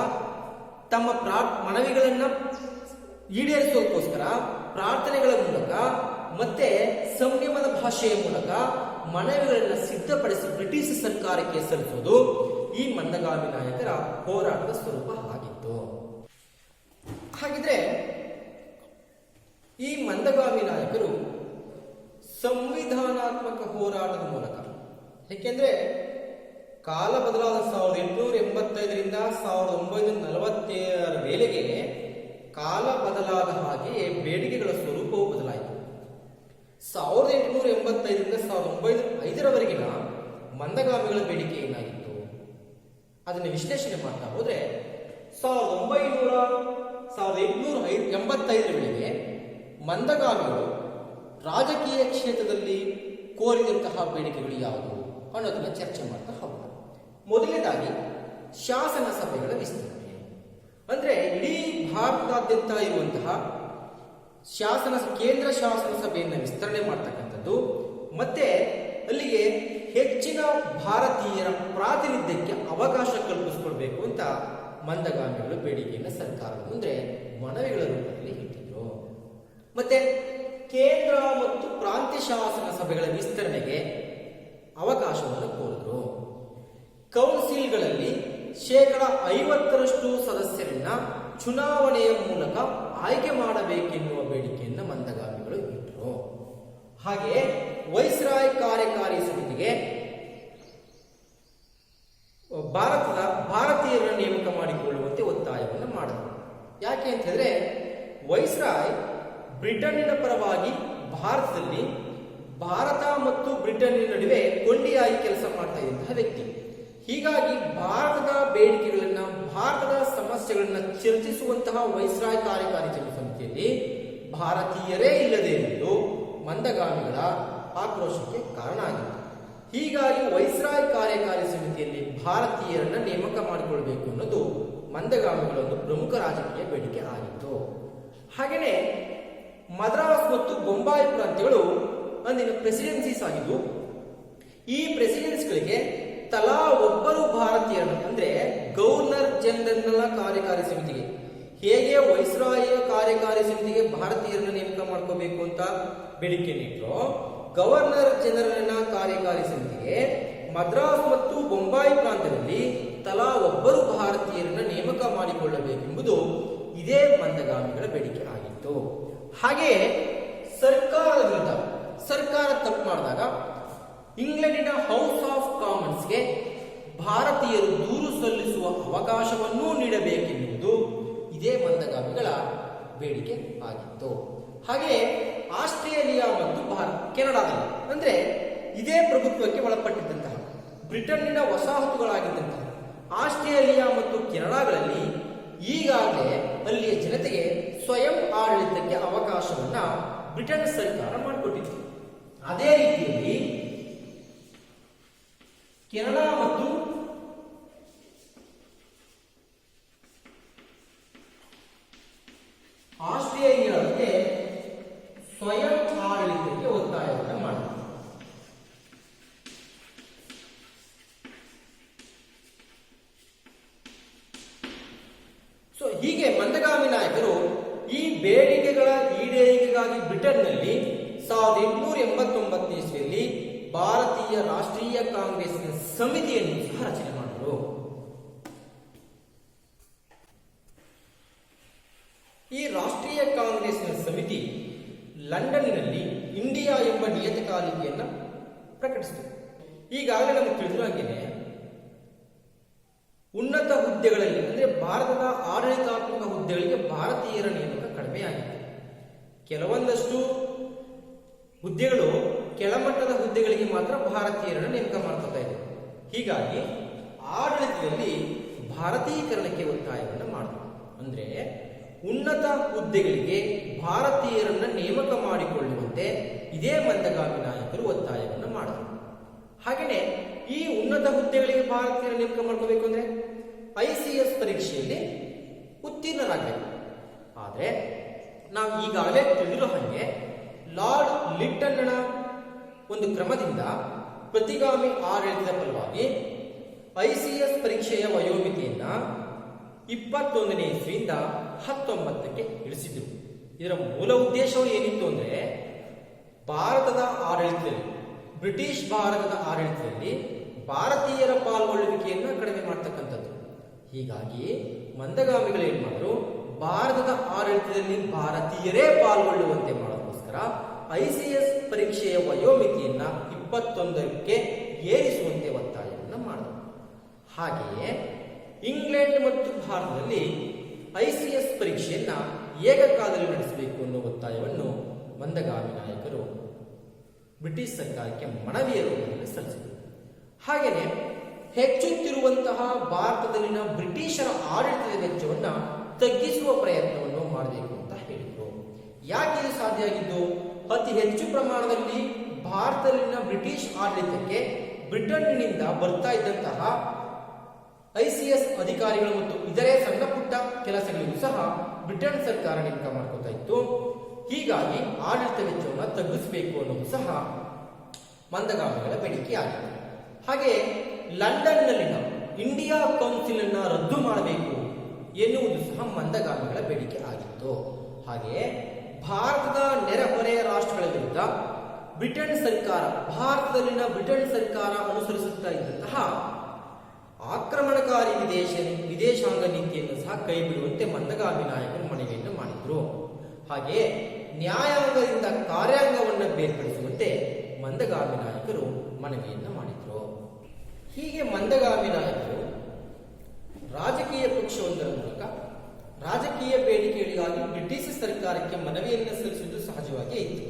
ತಮ್ಮ ಮನವಿಗಳನ್ನ ಈಡೇರಿಸೋದಕ್ಕೋಸ್ಕರ ಪ್ರಾರ್ಥನೆಗಳ ಮೂಲಕ ಮತ್ತೆ ಸಂಯಮದ ಭಾಷೆಯ ಮೂಲಕ ಮನವಿಗಳನ್ನು ಸಿದ್ಧಪಡಿಸಿ ಬ್ರಿಟಿಷ್ ಸರ್ಕಾರಕ್ಕೆ ಸಲ್ಲಿಸುವುದು ಈ ಮಂದಗಾಮಿ ನಾಯಕರ ಹೋರಾಟದ ಸ್ವರೂಪ ಆಗಿತ್ತು. ಹಾಗಿದ್ರೆ ಈ ಮಂದಗಾಮಿ ನಾಯಕರು ಸಂವಿಧಾನಾತ್ಮಕ ಹೋರಾಟದ ಮೂಲಕ, ಏಕೆಂದ್ರೆ ಕಾಲ ಬದಲಾದ 1885ರಿಂದ 1947 ವೇಳೆಗೆ ಕಾಲ ಬದಲಾದ ಹಾಗೆಯೇ ಬೇಡಿಕೆಗಳ ಸ್ವರೂಪವು ಬದಲಾಯಿತು. 1885ರಿಂದ 1905ರವರೆಗಿನ ಮಂದಗಾಮಿಗಳ ಬೇಡಿಕೆ ಏನಾಗಿತ್ತು ಅದನ್ನು ವಿಶ್ಲೇಷಣೆ ಮಾಡ್ತಾ ಹೋದ್ರೆ 1885 ವೇಳೆಗೆ ಮಂದಗಾಮಿಗಳು ರಾಜಕೀಯ ಕ್ಷೇತ್ರದಲ್ಲಿ ಕೋರಿದಂತಹ ಬೇಡಿಕೆಗಳು ಯಾವುವು ಅನ್ನೋದನ್ನ ಚರ್ಚೆ ಮಾಡ್ತಾ ಹೋಗೋಣ. ಮೊದಲನೇದಾಗಿ ಶಾಸನ ಸಭೆಗಳ ವಿಸ್ತರಣೆ, ಅಂದ್ರೆ ಇಡೀ ಭಾರತದಾದ್ಯಂತ ಇರುವಂತಹ ಕೇಂದ್ರ ಶಾಸನ ಸಭೆಯನ್ನು ವಿಸ್ತರಣೆ ಮಾಡ್ತಕ್ಕಂಥದ್ದು ಮತ್ತೆ ಅಲ್ಲಿಗೆ ಹೆಚ್ಚಿನ ಭಾರತೀಯರ ಪ್ರಾತಿನಿಧ್ಯಕ್ಕೆ ಅವಕಾಶ ಕಲ್ಪಿಸಿಕೊಳ್ಬೇಕು ಅಂತ ಮಂದಗಾಮಿಗಳು ಬೇಡಿಕೆಯನ್ನು ಸರ್ಕಾರದ ಮುಂದೆ ಮನವಿಗಳ ರೂಪದಲ್ಲಿ ಇಟ್ಟಿದ್ರು. ಮತ್ತೆ ಕೇಂದ್ರ ಮತ್ತು ಪ್ರಾಂತ್ಯ ಶಾಸನ ಸಭೆಗಳ ವಿಸ್ತರಣೆಗೆ ಅವಕಾಶವನ್ನು ಕೋರಿದ್ರು. ಕೌನ್ಸಿಲ್ಗಳಲ್ಲಿ 50% ಸದಸ್ಯರನ್ನ ಚುನಾವಣೆಯ ಮೂಲಕ ಆಯ್ಕೆ ಮಾಡಬೇಕೆನ್ನುವ ಬೇಡಿಕೆಯನ್ನು ಮಂದಗಾಮಿಗಳು ಇಟ್ಟರು. ಹಾಗೆ ವೈಸ್ರಾಯ್ ಕಾರ್ಯಕಾರಿ ಸಮಿತಿಗೆ ಭಾರತೀಯರನ್ನು ನೇಮಕ ಮಾಡಿಕೊಳ್ಳುವಂತೆ ಒತ್ತಾಯವನ್ನು ಮಾಡಿದರು. ಯಾಕೆ ಅಂತ ಹೇಳಿದ್ರೆ ವೈಸ್ರಾಯ್ ಬ್ರಿಟನ್ನಿನ ಪರವಾಗಿ ಭಾರತದಲ್ಲಿ ಭಾರತ ಮತ್ತು ಬ್ರಿಟನ್ನಿನ ನಡುವೆ ಕೊಂಡಿಯಾಗಿ ಕೆಲಸ ಮಾಡ್ತಾ ಇದ್ದಂತಹ ವ್ಯಕ್ತಿ. ಹೀಗಾಗಿ ಭಾರತದ ಬೇಡಿಕೆಗಳನ್ನ, ಭಾರತದ ಸಮಸ್ಯೆಗಳನ್ನ ಚರ್ಚಿಸುವಂತಹ ವೈಸ್ರಾಯ್ ಕಾರ್ಯಕಾರಿ ಸಮಿತಿಯಲ್ಲಿ ಭಾರತೀಯರೇ ಇಲ್ಲದೆ ಇರುವುದು ಮಂದಗಾಮಿಗಳ ಆಕ್ರೋಶಕ್ಕೆ ಕಾರಣ ಆಗಿತ್ತು. ಹೀಗಾಗಿ ವೈಸ್ರಾಯ್ ಕಾರ್ಯಕಾರಿ ಸಮಿತಿಯಲ್ಲಿ ಭಾರತೀಯರನ್ನ ನೇಮಕ ಮಾಡಿಕೊಳ್ಬೇಕು ಅನ್ನೋದು ಮಂದಗಾಮಿಗಳ ಒಂದು ಪ್ರಮುಖ ರಾಜಕೀಯ ಬೇಡಿಕೆ ಆಗಿತ್ತು. ಹಾಗೆಯೇ ಮದ್ರಾಸ್ ಮತ್ತು ಬೊಂಬಾಯಿ ಪ್ರಾಂತ್ಯಗಳು ಅಂದಿನ ಪ್ರೆಸಿಡೆನ್ಸೀಸ್ ಆಗಿದ್ದು, ಈ ಪ್ರೆಸಿಡೆನ್ಸ್ಗಳಿಗೆ ತಲಾ ಒಬ್ಬರು ಭಾರತೀಯರನ್ನು, ಅಂದ್ರೆ ಗವರ್ನರ್ ಜನರಲ್ನ ಕಾರ್ಯಕಾರಿ ಸಮಿತಿಗೆ ಹೇಗೆ ವೈಸ್ರಾಯ ಕಾರ್ಯಕಾರಿ ಸಮಿತಿಗೆ ಭಾರತೀಯರನ್ನು ನೇಮಕ ಮಾಡ್ಕೋಬೇಕು ಅಂತ ಬೇಡಿಕೆ ನೀಡಿರೋ, ಗವರ್ನರ್ ಜನರಲ್ನ ಕಾರ್ಯಕಾರಿ ಸಮಿತಿಗೆ ಮದ್ರಾಸ್ ಮತ್ತು ಬೊಂಬಾಯಿ ಪ್ರಾಂತ್ಯದಲ್ಲಿ ತಲಾ ಒಬ್ಬರು ಭಾರತೀಯರನ್ನು ನೇಮಕ ಮಾಡಿಕೊಳ್ಳಬೇಕೆಂಬುದು ಇದೇ ಮಂದಗಾಮಿಗಳ ಬೇಡಿಕೆ ಆಗಿತ್ತು. ಹಾಗೆಯೇ ಸರ್ಕಾರದ ವಿರುದ್ಧ ಸರ್ಕಾರ ತಪ್ಪು ಮಾಡಿದಾಗ ಇಂಗ್ಲೆಂಡಿನ ಹೌಸ್ ಆಫ್ ಕಾಮನ್ಸ್ಗೆ ಭಾರತೀಯರು ದೂರು ಸಲ್ಲಿಸುವ ಅವಕಾಶವನ್ನೂ ನೀಡಬೇಕೆನ್ನುವುದು ಇದೇ ಮಂದಗಾಮಿಗಳ ಬೇಡಿಕೆ ಆಗಿತ್ತು. ಹಾಗೆಯೇ ಆಸ್ಟ್ರೇಲಿಯಾ ಮತ್ತು ಕೆನಡಾದಲ್ಲಿ, ಅಂದ್ರೆ ಇದೇ ಪ್ರಭುತ್ವಕ್ಕೆ ಒಳಪಟ್ಟಿದ್ದಂತಹ ಬ್ರಿಟನ್ನಿನ ವಸಾಹತುಗಳಾಗಿದ್ದಂತಹ ಆಸ್ಟ್ರೇಲಿಯಾ ಮತ್ತು ಕೆನಡಾಗಳಲ್ಲಿ ಈಗಾಗಲೇ ಅಲ್ಲಿಯ ಜನತೆಗೆ ಸ್ವಯಂ ಆಡಳಿತಕ್ಕೆ ಅವಕಾಶವನ್ನ ಬ್ರಿಟನ್ ಸರ್ಕಾರ ಮಾಡಿಕೊಟ್ಟಿತ್ತು. ಅದೇ ರೀತಿಯಲ್ಲಿ ಕೆನಡಾ ಮತ್ತು ಆಸ್ಟ್ರೇಲಿಯಾಕ್ಕೆ ಸ್ವಯಂ ಆಡಳಿತಕ್ಕೆ ಒತ್ತಾಯವನ್ನು ಮಾಡಿತು. ಹೀಗೆ ಮಂದಗಾಮಿ ನಾಯಕರು ಈ ಬೇಡಿಕೆಗಳ ಈಡೇರಿಕೆಗಾಗಿ ಬ್ರಿಟನ್ನಲ್ಲಿ 1889 ಇಸ್ವಿಯಲ್ಲಿ ಭಾರತೀಯ ರಾಷ್ಟ್ರೀಯ ಕಾಂಗ್ರೆಸ್ನ ಸಮಿತಿಯನ್ನು ಸಹ ರಚನೆ ಮಾಡಿದರು. ಈ ರಾಷ್ಟ್ರೀಯ ಕಾಂಗ್ರೆಸ್ನ ಸಮಿತಿ ಲಂಡನ್ನಿನಲ್ಲಿ ಇಂಡಿಯಾ ಎಂಬ ನಿಯತಕಾಲಿಕೆಯನ್ನು ಪ್ರಕಟಿಸಿತು. ಈಗಾಗಲೇ ನಮಗೆ ತಿಳಿದಿರೋ ಹಾಗೇನೆ ಉನ್ನತ ಹುದ್ದೆಗಳಲ್ಲಿ, ಅಂದ್ರೆ ಭಾರತದ ಆಡಳಿತಾತ್ಮಕ ಹುದ್ದೆಗಳಿಗೆ ಭಾರತೀಯರ ನೇಮಕ ಕಡಿಮೆಯಾಗಿದೆ. ಕೆಲವೊಂದಷ್ಟು ಹುದ್ದೆಗಳು ಕೆಳಮಟ್ಟದ ಹುದ್ದೆಗಳಿಗೆ ಮಾತ್ರ ಭಾರತೀಯರನ್ನು ನೇಮಕ ಮಾಡ್ಕೊತಾ ಇದೆ. ಹೀಗಾಗಿ ಆಡಳಿತದಲ್ಲಿ ಭಾರತೀಕರಣಕ್ಕೆ ಒತ್ತಾಯವನ್ನು ಮಾಡಿದ್ರು. ಅಂದ್ರೆ ಉನ್ನತ ಹುದ್ದೆಗಳಿಗೆ ಭಾರತೀಯರನ್ನ ನೇಮಕ ಮಾಡಿಕೊಳ್ಳುವಂತೆ ಇದೇ ಮಂದಗಾಮಿ ನಾಯಕರು ಒತ್ತಾಯವನ್ನು ಮಾಡಿದರು. ಹಾಗೆಯೇ ಈ ಉನ್ನತ ಹುದ್ದೆಗಳಿಗೆ ಭಾರತೀಯರ ನೇಮಕ ಮಾಡ್ಕೋಬೇಕು ಅಂದ್ರೆ ICS ಪರೀಕ್ಷೆಯಲ್ಲಿ ಉತ್ತೀರ್ಣರಾಗಬೇಕು. ಆದರೆ ನಾವು ಈಗಾಗಲೇ ತಿಳಿದಿರೋ ಹಾಗೆ ಲಾರ್ಡ್ ಲಿಟ್ಟನ್ನ ಒಂದು ಕ್ರಮದಿಂದ ಪ್ರತಿಗಾಮಿ ಆಡಳಿತದ ಫಲವಾಗಿ ICS ಪರೀಕ್ಷೆಯ ವಯೋಮಿತಿಯನ್ನ 21ನೇ ಇಸ್ವಿಯಿಂದ 19ಕ್ಕೆ ಇಳಿಸಿದ್ರು. ಇದರ ಮೂಲ ಉದ್ದೇಶವು ಏನಿತ್ತು ಅಂದ್ರೆ ಭಾರತದ ಆಡಳಿತದಲ್ಲಿ, ಬ್ರಿಟಿಷ್ ಭಾರತದ ಆಡಳಿತದಲ್ಲಿ ಭಾರತೀಯರ ಪಾಲ್ಗೊಳ್ಳುವಿಕೆಯನ್ನು ಕಡಿಮೆ ಮಾಡ್ತಕ್ಕಂಥದ್ದು. ಹೀಗಾಗಿ ಮಂದಗಾಮಿಗಳು ಏನ್ ಮಾಡಿದ್ರು, ಭಾರತದ ಆಡಳಿತದಲ್ಲಿ ಭಾರತೀಯರೇ ಪಾಲ್ಗೊಳ್ಳುವಂತೆ ಮಾಡೋದಕ್ಕೋಸ್ಕರ ICS ಪರೀಕ್ಷೆಯ ವಯೋಮಿತಿಯನ್ನ 21ಕ್ಕೆ ಏರಿಸುವಂತೆ ಒತ್ತಾಯವನ್ನು ಮಾಡಿದರು. ಹಾಗೆಯೇ ಇಂಗ್ಲೆಂಡ್ ಮತ್ತು ಭಾರತದಲ್ಲಿ ICS ಪರೀಕ್ಷೆಯನ್ನ ಏಕಕಾಲದಲ್ಲಿ ನಡೆಸಬೇಕು ಅನ್ನೋ ಒತ್ತಾಯವನ್ನು ಮಂದಗಾಮಿ ನಾಯಕರು ಬ್ರಿಟಿಷ್ ಸರ್ಕಾರಕ್ಕೆ ಮನವಿಯ ರೂಪದಲ್ಲಿ ಸಲ್ಲಿಸಿದರು. ಹಾಗೆಯೇ ಹೆಚ್ಚುತ್ತಿರುವಂತಹ ಭಾರತದಲ್ಲಿನ ಬ್ರಿಟಿಷರ ಆಡಳಿತದ ವೆಚ್ಚವನ್ನು ತಗ್ಗಿಸುವ ಪ್ರಯತ್ನವನ್ನು ಮಾಡಬೇಕು ಅಂತ ಹೇಳಿದರು. ಯಾಕೆ ಇದು ಸಾಧ್ಯ ಆಗಿದ್ದು? ಅತಿ ಹೆಚ್ಚು ಪ್ರಮಾಣದಲ್ಲಿ ಭಾರತದಲ್ಲಿನ ಬ್ರಿಟಿಷ್ ಆಡಳಿತಕ್ಕೆ ಬ್ರಿಟನ್ನಿನಿಂದ ಬರ್ತಾ ಇದ್ದಂತಹ ICS ಅಧಿಕಾರಿಗಳು ಮತ್ತು ಇತರೆ ಸಣ್ಣ ಪುಟ್ಟ ಕೆಲಸಗಳಿಗೂ ಸಹ ಬ್ರಿಟನ್ ಸರ್ಕಾರ ನೇಮಕ ಮಾಡ್ಕೊತಾ ಇತ್ತು. ಹೀಗಾಗಿ ಆಡಳಿತ ವೆಚ್ಚವನ್ನು ತಗ್ಗಿಸಬೇಕು ಅನ್ನೋದು ಸಹ ಮಂದಗಾಮಿಗಳ ಬೇಡಿಕೆ ಆಗಿದೆ. ಹಾಗೆ ಲಂಡನ್ನಲ್ಲಿನ ಇಂಡಿಯಾ ಕೌನ್ಸಿಲ್ ಅನ್ನ ರದ್ದು ಮಾಡಬೇಕು ಎನ್ನುವುದು ಸಹ ಮಂದಗಾಮಿಗಳ ಬೇಡಿಕೆ ಆಗಿತ್ತು. ಹಾಗೆಯೇ ಭಾರತದ ನೆರೆಹೊರೆಯ ರಾಷ್ಟ್ರಗಳ ವಿರುದ್ಧ ಬ್ರಿಟನ್ ಸರ್ಕಾರ, ಭಾರತದಲ್ಲಿನ ಬ್ರಿಟನ್ ಸರ್ಕಾರ ಅನುಸರಿಸುತ್ತಾ ಇದ್ದಂತಹ ಆಕ್ರಮಣಕಾರಿ ವಿದೇಶಾಂಗ ನೀತಿಯನ್ನು ಸಹ ಕೈ ಬಿಡುವಂತೆ ಮಂದಗಾಮಿ ನಾಯಕರು ಮನವಿಯನ್ನು ಮಾಡಿದ್ರು. ಹಾಗೆಯೇ ನ್ಯಾಯಾಂಗದಿಂದ ಕಾರ್ಯಾಂಗವನ್ನು ಬೇರ್ಪಡಿಸುವಂತೆ ಮಂದಗಾಮಿ ನಾಯಕರು ಮನವಿಯನ್ನು ಮಾಡಿದ್ರು. ಹೀಗೆ ಮಂದಗಾಮಿ ನಾಯಕರು ರಾಜಕೀಯ ಪಕ್ಷವೊಂದರ ಮೂಲಕ ರಾಜಕೀಯ ಬೇಡಿಕೆಗಳಿಗಾಗಿ ಬ್ರಿಟಿಷ್ ಸರ್ಕಾರಕ್ಕೆ ಮನವಿಯನ್ನು ಸಲ್ಲಿಸುವುದು ಸಹಜವಾಗಿ ಇತ್ತು.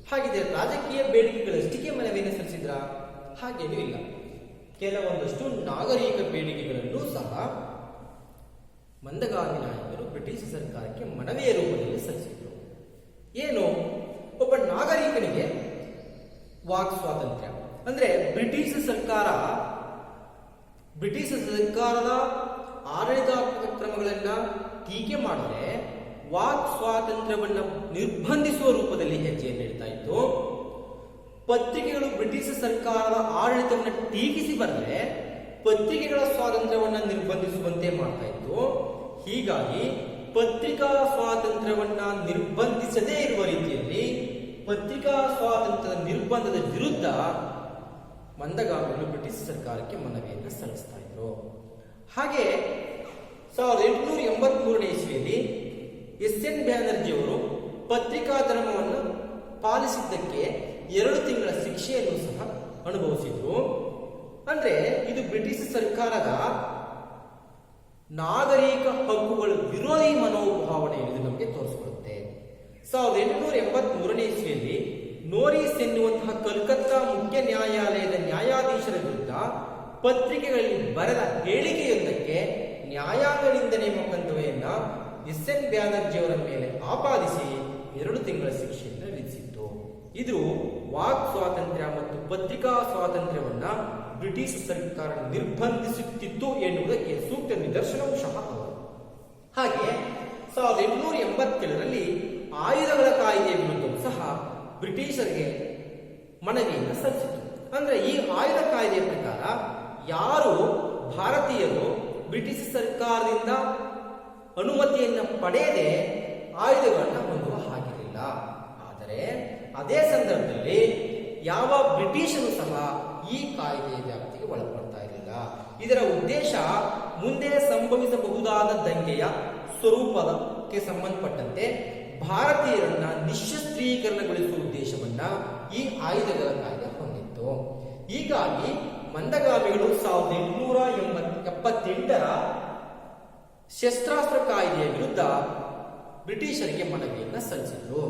ಹಾಗಿದ್ರೆ ರಾಜಕೀಯ ಬೇಡಿಕೆಗಳಷ್ಟಿಗೆ ಮನವಿಯನ್ನು ಸಲ್ಲಿಸಿದ್ರ? ಹಾಗೇನೂ ಇಲ್ಲ. ಕೆಲವೊಂದಷ್ಟು ನಾಗರಿಕ ಬೇಡಿಕೆಗಳನ್ನು ಸಹ ಮಂದಗಾಮಿ ನಾಯಕರು ಬ್ರಿಟಿಷ್ ಸರ್ಕಾರಕ್ಕೆ ಮನವಿಯ ರೂಪದಲ್ಲಿ ಸಲ್ಲಿಸಿದರು. ಏನು? ಒಬ್ಬ ನಾಗರಿಕನಿಗೆ ವಾಕ್ ಸ್ವಾತಂತ್ರ್ಯ ಅಂದ್ರೆ ಬ್ರಿಟಿಷ್ ಸರ್ಕಾರದ ಆಡಳಿತಾತ್ಮಕ ಕ್ರಮಗಳನ್ನ ಟೀಕೆ ಮಾಡಿದ್ರೆ ವಾಕ್ ಸ್ವಾತಂತ್ರ್ಯವನ್ನ ನಿರ್ಬಂಧಿಸುವ ರೂಪದಲ್ಲಿ ಹೆಜ್ಜೆಯನ್ನು ಇಡ್ತಾ ಇತ್ತು. ಪತ್ರಿಕೆಗಳು ಬ್ರಿಟಿಷ್ ಸರ್ಕಾರದ ಆಡಳಿತವನ್ನು ಟೀಕಿಸಿ ಬಂದರೆ ಪತ್ರಿಕೆಗಳ ಸ್ವಾತಂತ್ರ್ಯವನ್ನ ನಿರ್ಬಂಧಿಸುವಂತೆ ಮಾಡ್ತಾ ಇತ್ತು. ಹೀಗಾಗಿ ಪತ್ರಿಕಾ ಸ್ವಾತಂತ್ರ್ಯವನ್ನ ನಿರ್ಬಂಧಿಸದೇ ಇರುವ ರೀತಿಯಲ್ಲಿ ಪತ್ರಿಕಾ ಸ್ವಾತಂತ್ರ್ಯದ ನಿರ್ಬಂಧದ ವಿರುದ್ಧ ಮಂದಗಾಮಿಗಳು ಬ್ರಿಟಿಷ್ ಸರ್ಕಾರಕ್ಕೆ ಮನವಿಯನ್ನು ಸಲ್ಲಿಸ್ತಾ ಇದ್ರು. ಹಾಗೆ 1883ನೇ ಇಸ್ವಿಯಲ್ಲಿ ಎಸ್.ಎನ್. ಬ್ಯಾನರ್ಜಿಯವರು ಪತ್ರಿಕಾ ಧರ್ಮವನ್ನು ಪಾಲಿಸಿದ್ದಕ್ಕೆ 2 ತಿಂಗಳ ಶಿಕ್ಷೆಯನ್ನು ಸಹ ಅನುಭವಿಸಿದ್ರು. ಅಂದ್ರೆ ಇದು ಬ್ರಿಟಿಷ್ ಸರ್ಕಾರದ ನಾಗರಿಕ ಹಕ್ಕುಗಳ ವಿರೋಧಿ ಮನೋಭಾವನೆ ಇದು ನಮಗೆ ತೋರಿಸಿಕೊಡುತ್ತೆ. 1883ನೇ ಇಸ್ವಿಯಲ್ಲಿ ನೋರಿಸ್ ಎನ್ನುವಂತಹ ಕಲ್ಕತ್ತಾ ಮುಖ್ಯ ನ್ಯಾಯಾಲಯದ ನ್ಯಾಯಾಧೀಶರ ವಿರುದ್ಧ ಪತ್ರಿಕೆಗಳಲ್ಲಿ ಬರೆದ ಹೇಳಿಕೆಯೊಂದಕ್ಕೆ ನ್ಯಾಯಾಂಗ ನಿಂದನೆ ಮೊಕದ್ದಮೆಯನ್ನ ಎಸ್.ಎನ್. ಬ್ಯಾನರ್ಜಿಯವರ ಮೇಲೆ ಆಪಾದಿಸಿ 2 ತಿಂಗಳ ಶಿಕ್ಷೆಯನ್ನು ವಿಧಿಸಿತ್ತು. ಇದು ವಾಕ್ ಸ್ವಾತಂತ್ರ್ಯ ಮತ್ತು ಪತ್ರಿಕಾ ಸ್ವಾತಂತ್ರ್ಯವನ್ನ ಬ್ರಿಟಿಷ್ ಸರ್ಕಾರ ನಿರ್ಬಂಧಿಸುತ್ತಿತ್ತು ಎನ್ನುವುದಕ್ಕೆ ಸೂಕ್ತ ನಿದರ್ಶನವೂ ಸಹ ಹೌದು. ಹಾಗೆ 1887ರಲ್ಲಿ ಆಯುಧಗಳ ಕಾಯ್ದೆಯ ವಿರುದ್ಧವೂ ಸಹ ಬ್ರಿಟಿಷರಿಗೆ ಮನವಿಯನ್ನು ಸಲ್ಲಿಸಿತು. ಅಂದ್ರೆ ಈ ಆಯುಧ ಕಾಯ್ದೆಯ ಪ್ರಕಾರ ಯಾರು ಭಾರತೀಯರು ಬ್ರಿಟಿಷ್ ಸರ್ಕಾರದಿಂದ ಅನುಮತಿಯನ್ನು ಪಡೆಯದೆ ಆಯುಧಗಳನ್ನು ಹೊಂದುವ ಹಾಗಿರಲಿಲ್ಲ. ಆದರೆ ಅದೇ ಸಂದರ್ಭದಲ್ಲಿ ಯಾವ ಬ್ರಿಟಿಷರು ಸಹ ಈ ಕಾಯ್ದೆಯ ವ್ಯಾಪ್ತಿಗೆ ಒಳಪಡ್ತಾ ಇರಲಿಲ್ಲ. ಇದರ ಉದ್ದೇಶ ಮುಂದೆ ಸಂಭವಿಸಬಹುದಾದ ದಂಗೆಯ ಸ್ವರೂಪಕ್ಕೆ ಸಂಬಂಧಪಟ್ಟಂತೆ ಭಾರತೀಯರನ್ನ ನಿಶಸ್ತ್ರೀಕರಣಗೊಳಿಸುವ ಉದ್ದೇಶವನ್ನ ಈ ಆಯುಧಗಳ ಕಾಯ್ದೆ ಹೊಂದಿತ್ತು. ಹೀಗಾಗಿ ಮಂದಗಾಮಿಗಳು 1878ರ ಶಸ್ತ್ರಾಸ್ತ್ರ ಕಾಯ್ದೆಯ ವಿರುದ್ಧ ಬ್ರಿಟಿಷರಿಗೆ ಮನವಿಯನ್ನು ಸಲ್ಲಿಸಿದರು.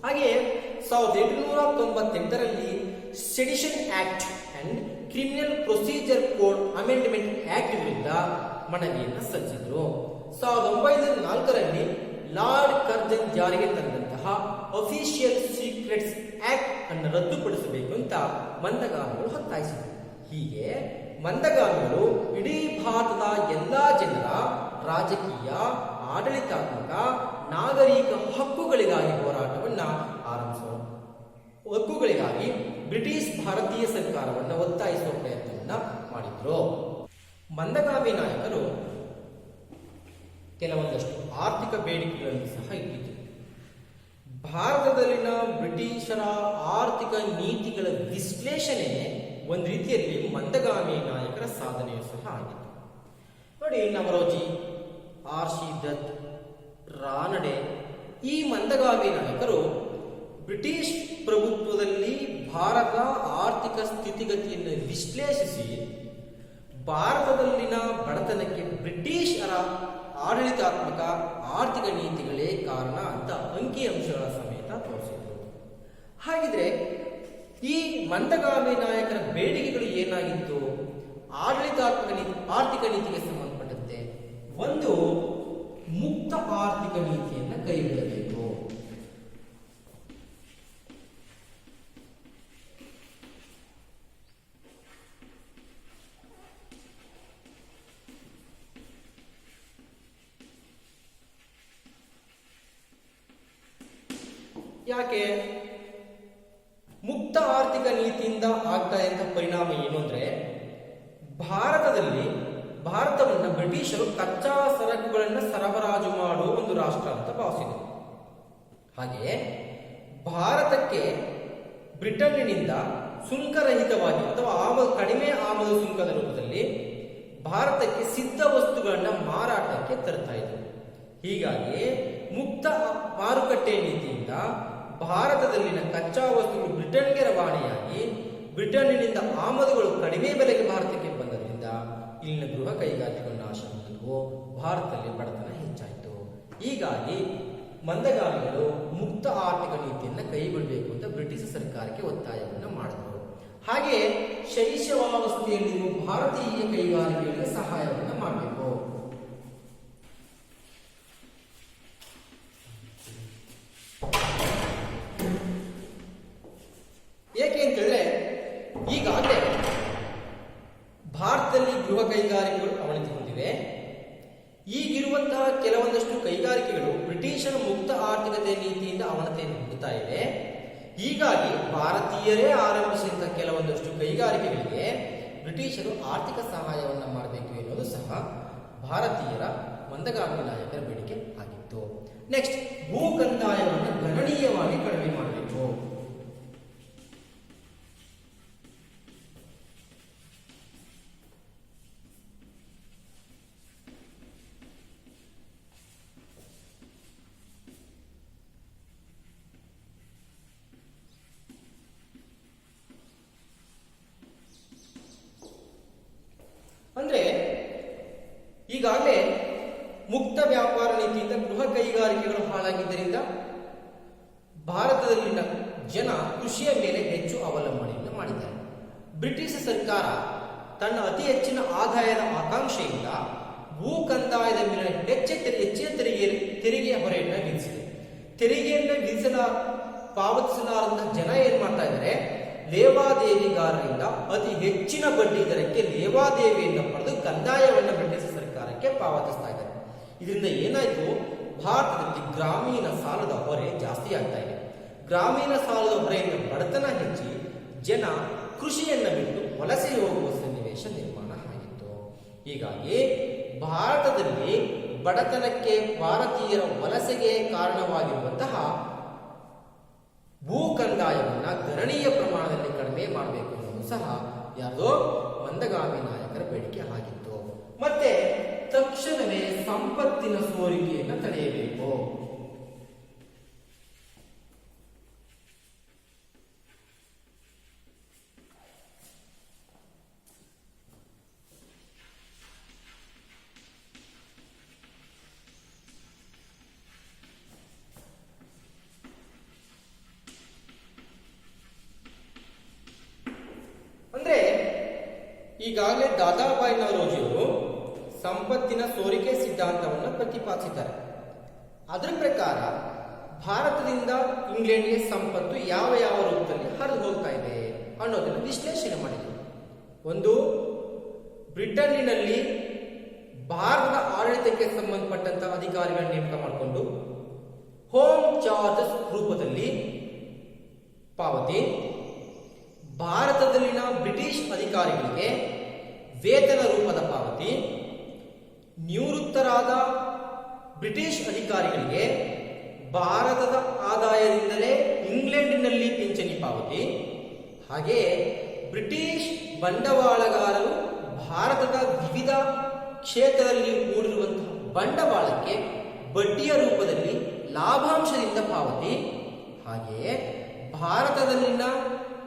ಹಾಗೆ 1898ರಲ್ಲಿ sedition act and criminal procedure code amendment act ವಿರುದ್ಧ ಮನವಿಯನ್ನು ಸಲ್ಲಿಸಿದರು. 1904ರಲ್ಲಿ ಲಾರ್ಡ್ ಕರ್ಜನ್ ಜಾರಿಗೆ ತಂದಂತಹ ಅಫಿಷಿಯಲ್ ಸೀಕ್ರೆಟ್ಸ್ ಆಕ್ಟ್ ಅನ್ನು ರದ್ದುಪಡಿಸಬೇಕು ಅಂತ ಮಂದಗಾಮಿಗಳು ಒತ್ತಾಯಿಸಿದರು. ಹೀಗೆ ಮಂದಗಾಮಿಗಳು ಇಡೀ ಭಾರತದ ಎಲ್ಲಾ ಜನರ ರಾಜಕೀಯ, ಆಡಳಿತಾತ್ಮಕ, ನಾಗರಿಕ ಹಕ್ಕುಗಳಿಗಾಗಿ ಹೋರಾಟವನ್ನ ಆರಂಭಿಸುವ ಹಕ್ಕುಗಳಿಗಾಗಿ ಬ್ರಿಟಿಷ್ ಭಾರತೀಯ ಸರ್ಕಾರವನ್ನು ಒತ್ತಾಯಿಸುವ ಪ್ರಯತ್ನವನ್ನ ಮಾಡಿದ್ರು. ಮಂದಗಾಮಿ ನಾಯಕರು ಕೆಲವೊಂದಷ್ಟು ಆರ್ಥಿಕ ಬೇಡಿಕೆಗಳನ್ನು ಸಹ ಇಟ್ಟಿದ್ರು. ಭಾರತದಲ್ಲಿನ ಬ್ರಿಟಿಷರ ಆರ್ಥಿಕ ನೀತಿಗಳ ವಿಶ್ಲೇಷಣೆ ಒಂದು ರೀತಿಯಲ್ಲಿ ಮಂದಗಾಮಿ ನಾಯಕರ ಸಾಧನೆಯೂ ಸಹ ಆಗಿತ್ತು. ನೋಡಿ, ನವರೋಜಿ, ಆರ್.ಸಿ. ದತ್, ರಾನಡೆ ಈ ಮಂದಗಾಮಿ ನಾಯಕರು ಬ್ರಿಟಿಷ್ ಪ್ರಭುತ್ವದಲ್ಲಿ ಭಾರತ ಆರ್ಥಿಕ ಸ್ಥಿತಿಗತಿಯನ್ನು ವಿಶ್ಲೇಷಿಸಿ ಭಾರತದಲ್ಲಿನ ಬಡತನಕ್ಕೆ ಬ್ರಿಟಿಷರ ಆಡಳಿತಾತ್ಮಕ ಆರ್ಥಿಕ ನೀತಿಗಳೇ ಕಾರಣ ಅಂತ ಅಂಕಿಅಂಶಗಳ ಸಮೇತ ತೋರಿಸಿದರು. ಹಾಗಿದ್ರೆ ಈ ಮಂದಗಾಮಿ ನಾಯಕರ ಬೇಡಿಕೆಗಳು ಏನಾಗಿತ್ತು? ಆರ್ಥಿಕ ನೀತಿಗೆ ಸಂಬಂಧಪಟ್ಟಂತೆ ಒಂದು ಮುಕ್ತ ಆರ್ಥಿಕ ನೀತಿಯನ್ನು ಕೈಬಿಡಬೇಕು. ಯಾಕೆ? ಮುಕ್ತ ಆರ್ಥಿಕ ನೀತಿಯಿಂದ ಆಗ್ತಾ ಇದ್ದ ಪರಿಣಾಮ ಏನು ಅಂದ್ರೆ, ಭಾರತವನ್ನ ಬ್ರಿಟಿಷರು ಕಚ್ಚಾ ಸರಕುಗಳನ್ನು ಸರಬರಾಜು ಮಾಡುವ ಒಂದು ರಾಷ್ಟ್ರ ಅಂತ ಭಾವಿಸಿದರು. ಹಾಗೆಯೇ ಭಾರತಕ್ಕೆ ಬ್ರಿಟನ್ನಿನಿಂದ ಸುಂಕರಹಿತವಾಗಿ ಅಥವಾ ಕಡಿಮೆ ಆಮದು ಸುಂಕದ ರೂಪದಲ್ಲಿ ಭಾರತಕ್ಕೆ ಸಿದ್ಧ ವಸ್ತುಗಳನ್ನ ಮಾರಾಟಕ್ಕೆ ತರ್ತಾ ಇದ್ರು. ಹೀಗಾಗಿ ಮುಕ್ತ ಮಾರುಕಟ್ಟೆ ನೀತಿಯಿಂದ ಭಾರತದಲ್ಲಿನ ಕಚ್ಚಾ ವಸ್ತುಗಳು ಬ್ರಿಟನ್ಗೆ ರವಾನೆಯಾಗಿ ಬ್ರಿಟನ್ನಿನಿಂದ ಆಮದುಗಳು ಕಡಿಮೆ ಬೆಲೆಗೆ ಭಾರತಕ್ಕೆ ಬಂದರಿಂದ ಇಲ್ಲಿನ ಗೃಹ ಕೈಗಾರಿಕೆಗಳು ನಾಶ ಮಾಡಿದ್ವು. ಭಾರತದಲ್ಲಿ ಬಡತನ ಹೆಚ್ಚಾಯಿತು. ಹೀಗಾಗಿ ಮಂದಗಾಮಿಗಳು ಮುಕ್ತ ಆರ್ಥಿಕ ನೀತಿಯನ್ನು ಕೈಗೊಳ್ಳಬೇಕು ಅಂತ ಬ್ರಿಟಿಷ್ ಸರ್ಕಾರಕ್ಕೆ ಒತ್ತಾಯವನ್ನು ಮಾಡಿದರು. ಹಾಗೆ ಶೈಶವಾವಸ್ಥೆಯಲ್ಲಿರುವ ಭಾರತೀಯ ಕೈಗಾರಿಕೆಗಳಿಗೆ ಸಹಾಯವನ್ನು ಮಾಡಬೇಕು. ಏಕೆ ಅಂತಂದ್ರೆ ಈಗಾಗಲೇ ಭಾರತದಲ್ಲಿ ಗೃಹ ಕೈಗಾರಿಕೆಗಳು ಅವನತಿ ಹೊಂದಿವೆ. ಈಗಿರುವಂತಹ ಕೆಲವೊಂದಷ್ಟು ಕೈಗಾರಿಕೆಗಳು ಬ್ರಿಟಿಷರ ಮುಕ್ತ ಆರ್ಥಿಕತೆ ನೀತಿಯಿಂದ ಅವನತಿಯನ್ನು ಹೊಂದುತ್ತಾ ಇವೆ. ಹೀಗಾಗಿ ಭಾರತೀಯರೇ ಆರಂಭಿಸಿದಂತಹ ಕೆಲವೊಂದಷ್ಟು ಕೈಗಾರಿಕೆಗಳಿಗೆ ಬ್ರಿಟಿಷರು ಆರ್ಥಿಕ ಸಹಾಯವನ್ನು ಮಾಡಬೇಕು ಎನ್ನುವುದು ಸಹ ಭಾರತೀಯರ ಮಂದಗಾಮಿ ನಾಯಕರ ಬೇಡಿಕೆ ಆಗಿತ್ತು. ನೆಕ್ಸ್ಟ್, ಭೂ ಕಂದಾಯವನ್ನು ಗಣನೀಯವಾಗಿ ಕಡಿಮೆ ಮಾಡಬೇಕು. ಅಂದ್ರೆ ಈಗಾಗಲೇ ಮುಕ್ತ ವ್ಯಾಪಾರ ನೀತಿಯಿಂದ ಗೃಹ ಕೈಗಾರಿಕೆಗಳು ಹಾಳಾಗಿದ್ದರಿಂದ ಭಾರತದಲ್ಲಿನ ಜನ ಕೃಷಿಯ ಮೇಲೆ ಹೆಚ್ಚು ಅವಲಂಬನೆಯನ್ನು ಮಾಡಿದ್ದಾರೆ. ಬ್ರಿಟಿಷ್ ಸರ್ಕಾರ ತನ್ನ ಅತಿ ಹೆಚ್ಚಿನ ಆದಾಯದ ಆಕಾಂಕ್ಷೆಯಿಂದ ಭೂ ಕಂದಾಯದ ಮೇಲೆ ಹೆಚ್ಚಿನ ತೆರಿಗೆಯ ಹೊರೆಯನ್ನು ವಿಧಿಸಿದೆ. ತೆರಿಗೆಯನ್ನು ಪಾವತಿಸಲಾರಂತಹ ಜನ ಏನ್ ಮಾಡ್ತಾ ಇದ್ದಾರೆ, ಲೇವಾದೇವಿಗಾರರಿಂದ ಅತಿ ಹೆಚ್ಚಿನ ಬಡ್ಡಿ ದರಕ್ಕೆ ಲೇವಾದೇವಿಯನ್ನು ಪಡೆದು ಕಂದಾಯವನ್ನು ಬ್ರಿಟಿಷ್ ಸರ್ಕಾರಕ್ಕೆ ಪಾವತಿಸ್ತಾ ಇದ್ದಾರೆ. ಇದರಿಂದ ಏನಾಯ್ತು, ಭಾರತದಲ್ಲಿ ಗ್ರಾಮೀಣ ಸಾಲದ ಹೊರೆ ಜಾಸ್ತಿ ಆಗ್ತಾ ಇದೆ. ಗ್ರಾಮೀಣ ಸಾಲದ ಹೊರೆಯಿಂದ ಬಡತನ ಹೆಚ್ಚಿ ಜನ ಕೃಷಿಯನ್ನ ಬಿಟ್ಟು ವಲಸೆ ಹೋಗುವ ಸನ್ನಿವೇಶ ನಿರ್ಮಾಣ ಆಗಿತ್ತು. ಹೀಗಾಗಿ ಭಾರತದಲ್ಲಿ ಬಡತನಕ್ಕೆ ಭಾರತೀಯರ ವಲಸೆಗೆ ಕಾರಣವಾಗಿರುವಂತಹ ಭೂ ಕಂದಾಯವನ್ನ ಗಣನೀಯ ಪ್ರಮಾಣದಲ್ಲಿ ಕಡಿಮೆ ಮಾಡಬೇಕು ಅನ್ನೋದು ಸಹ ಯಾವುದೋ ಮಂದಗಾಮಿ ನಾಯಕರ ಬೇಡಿಕೆ ಆಗಿತ್ತು. ಮತ್ತೆ ತಕ್ಷಣವೇ ಸಂಪತ್ತಿನ ಸೋರಿಕೆಯನ್ನು ತಡೆಯಬೇಕು. ಅಂದ್ರೆ ಈಗಾಗಲೇ ದಾದಾಬಾಯಿ ನವರೋಜಿಯವರು ಸಂಪತ್ತಿನ ಸೋರಿಕೆ ಸಿದ್ಧಾಂತವನ್ನು ಪ್ರತಿಪಾದಿಸಿದ್ದಾರೆ. ಅದರ ಪ್ರಕಾರ ಭಾರತದಿಂದ ಇಂಗ್ಲೆಂಡ್ಗೆ ಸಂಪತ್ತು ಯಾವ ಯಾವ ರೂಪದಲ್ಲಿ ಹರಿದು ಹೋಗ್ತಾ ಇದೆ ಅನ್ನೋದನ್ನು ವಿಶ್ಲೇಷಣೆ ಮಾಡಿದರು. ಒಂದು, ಬ್ರಿಟನ್ನಿನಲ್ಲಿ ಭಾರತದ ಆಡಳಿತಕ್ಕೆ ಸಂಬಂಧಪಟ್ಟಂತಹ ಅಧಿಕಾರಿಗಳನ್ನು ನೇಮಕ ಮಾಡಿಕೊಂಡು ಹೋಮ್ ಚಾರ್ಜಸ್ ರೂಪದಲ್ಲಿ ಪಾವತಿ, ಭಾರತದಲ್ಲಿನ ಬ್ರಿಟಿಷ್ ಅಧಿಕಾರಿಗಳಿಗೆ ವೇತನ ರೂಪದ ಪಾವತಿ, ನಿವೃತ್ತರಾದ ಬ್ರಿಟಿಷ್ ಅಧಿಕಾರಿಗಳಿಗೆ ಭಾರತದ ಆದಾಯದಿಂದಲೇ ಇಂಗ್ಲೆಂಡಿನಲ್ಲಿ ಪಿಂಚಣಿ ಪಾವತಿ, ಹಾಗೆಯೇ ಬ್ರಿಟಿಷ್ ಬಂಡವಾಳಗಾರರು ಭಾರತದ ವಿವಿಧ ಕ್ಷೇತ್ರದಲ್ಲಿ ಹೂಡಿರುವಂತಹ ಬಂಡವಾಳಕ್ಕೆ ಬಡ್ಡಿಯ ರೂಪದಲ್ಲಿ ಲಾಭಾಂಶದಿಂದ ಪಾವತಿ, ಹಾಗೆಯೇ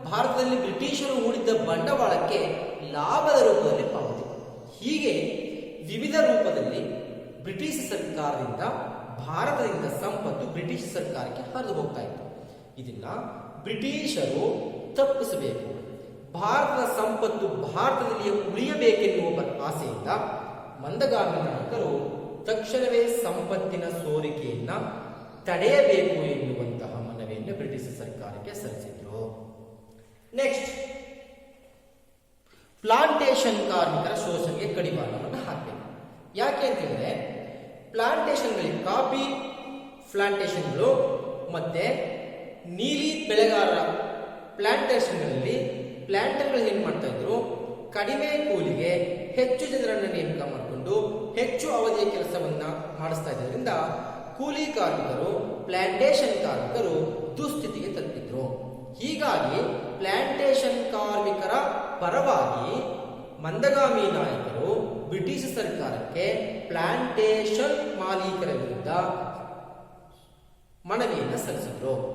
ಭಾರತದಲ್ಲಿ ಬ್ರಿಟಿಷರು ಹೂಡಿದ್ದ ಬಂಡವಾಳಕ್ಕೆ ಲಾಭದ ರೂಪದಲ್ಲಿ ಪಾವತಿ. ಹೀಗೆ ವಿವಿಧ ರೂಪದಲ್ಲಿ ಬ್ರಿಟಿಷ್ ಸರ್ಕಾರದಿಂದ ಭಾರತದಿಂದ ಸಂಪತ್ತು ಬ್ರಿಟಿಷ್ ಸರ್ಕಾರಕ್ಕೆ ಹರಿದು ಹೋಗ್ತಾ ಇತ್ತು. ಇದನ್ನ ಬ್ರಿಟಿಷರು ತಪ್ಪಿಸಬೇಕು, ಭಾರತದ ಸಂಪತ್ತು ಭಾರತದಲ್ಲಿ ಉಳಿಯಬೇಕೆನ್ನುವ ಆಸೆಯಿಂದ ಮಂದಗಾಮಿ ನಾಯಕರು ತಕ್ಷಣವೇ ಸಂಪತ್ತಿನ ಸೋರಿಕೆಯನ್ನ ತಡೆಯಬೇಕು ಎನ್ನುವಂತಹ ಮನವಿಯನ್ನು ಬ್ರಿಟಿಷ್ ಸರ್ಕಾರಕ್ಕೆ ಸಲ್ಲಿಸಿದ್ರು. ನೆಕ್ಸ್ಟ್, ಪ್ಲಾಂಟೇಶನ್ ಕಾರ್ಮಿಕರ ಶೋಷಣೆಗೆ ಕಡಿವಾಣವನ್ನು ಹಾಕಬೇಕು. ಯಾಕೆ ಅಂತ ಹೇಳಿದ್ರೆ, ಪ್ಲಾಂಟೇಶನ್ಗಳಿಗೆ ಕಾಫಿ ಪ್ಲಾಂಟೇಶನ್ಗಳು ಮತ್ತೆ ನೀಲಿ ಬೆಳೆಗಾರರ ಪ್ಲಾಂಟೇಶನ್ಗಳಲ್ಲಿ ಪ್ಲಾಂಟರ್ಗಳು ಏನ್ ಮಾಡ್ತಾ ಇದ್ರು, ಕಡಿಮೆ ಕೂಲಿಗೆ ಹೆಚ್ಚು ಜನರನ್ನು ನೇಮಕ ಮಾಡಿಕೊಂಡು ಹೆಚ್ಚು ಅವಧಿಯ ಕೆಲಸವನ್ನ ಮಾಡಿಸ್ತಾ ಇದ್ದರಿಂದ ಕೂಲಿ ಕಾರ್ಮಿಕರು, ಪ್ಲಾಂಟೇಶನ್ ಕಾರ್ಮಿಕರು ದುಸ್ಥಿತಿಗೆ ತಲುಪಿದ್ರು. ಹೀಗಾಗಿ ಪ್ಲಾಂಟೇಶನ್ ಕಾರ್ಮಿಕರ ಪರವಾಗಿ ಮಂದಗಾಮಿ ನಾಯಕರು ಬ್ರಿಟಿಷ್ ಸರ್ಕಾರಕ್ಕೆ ಪ್ಲಾಂಟೇಶನ್ ಮಾಲೀಕರ ವಿರುದ್ಧ ಮನವಿಯನ್ನು ಸಲ್ಲಿಸಿದ್ರು.